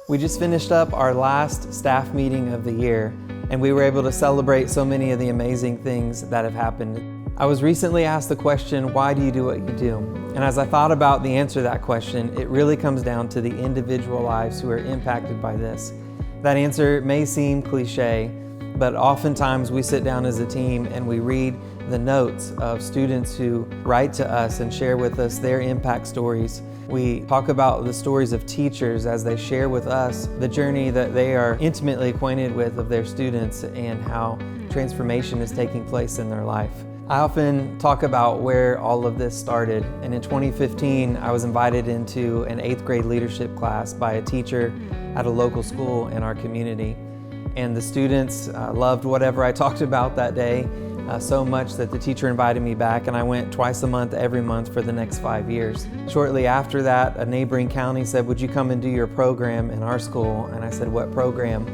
We just finished up our last staff meeting of the year, and we were able to celebrate so many of the amazing things that have happened. I was recently asked the question, why do you do what you do? And as I thought about the answer to that question, it really comes down to the individual lives who are impacted by this. That answer may seem cliche, but oftentimes we sit down as a team and we read the notes of students who write to us and share with us their impact stories. We talk about the stories of teachers as they share with us the journey that they are intimately acquainted with of their students and how transformation is taking place in their life. I often talk about where all of this started, and in 2015 I was invited into an 8th grade leadership class by a teacher at a local school in our community. And the students loved whatever I talked about that day so much that the teacher invited me back, and I went twice a month, every month for the next 5 years. Shortly after that, a neighboring county said, would you come and do your program in our school? And I said, what program?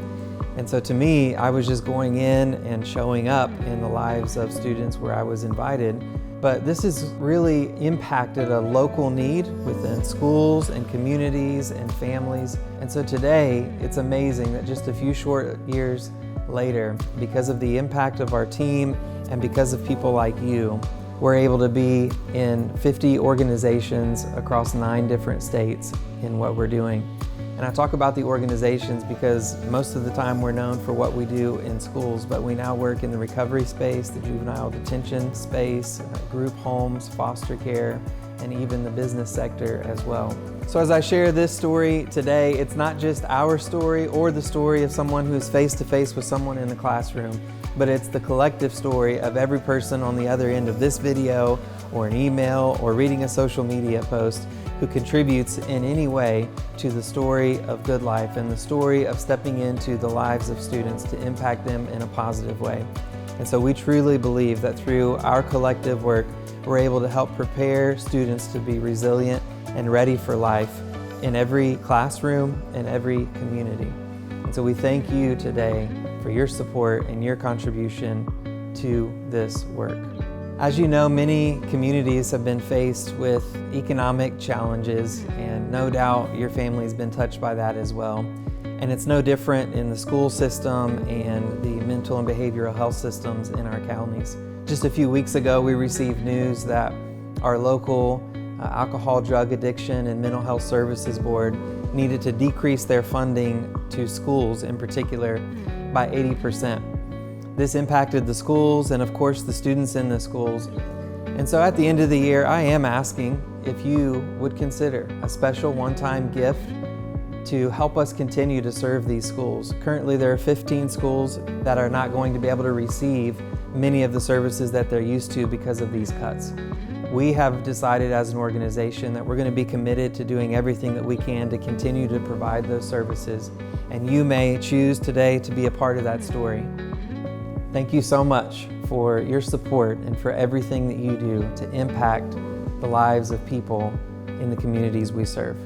And so to me, I was just going in and showing up in the lives of students where I was invited. But this has really impacted a local need within schools and communities and families. And so today, it's amazing that just a few short years later, because of the impact of our team and because of people like you, we're able to be in 50 organizations across 9 different states in what we're doing. And I talk about the organizations because most of the time we're known for what we do in schools, but we now work in the recovery space, the juvenile detention space, group homes, foster care, and even the business sector as well. So as I share this story today, it's not just our story or the story of someone who's face-to-face with someone in the classroom, but it's the collective story of every person on the other end of this video or an email or reading a social media post who contributes in any way to the story of Good Life and the story of stepping into the lives of students to impact them in a positive way. And so we truly believe that through our collective work, we're able to help prepare students to be resilient and ready for life in every classroom and every community. And so we thank you today for your support and your contribution to this work. As you know, many communities have been faced with economic challenges, and no doubt your family's been touched by that as well. And it's no different in the school system and the mental and behavioral health systems in our counties. Just a few weeks ago, we received news that our local Alcohol, Drug Addiction, and Mental Health Services Board needed to decrease their funding to schools in particular by 80%. This impacted the schools and of course the students in the schools. And so at the end of the year, I am asking if you would consider a special one-time gift to help us continue to serve these schools. Currently there are 15 schools that are not going to be able to receive many of the services that they're used to because of these cuts. We have decided as an organization that we're going to be committed to doing everything that we can to continue to provide those services, and you may choose today to be a part of that story. Thank you so much for your support and for everything that you do to impact the lives of people in the communities we serve.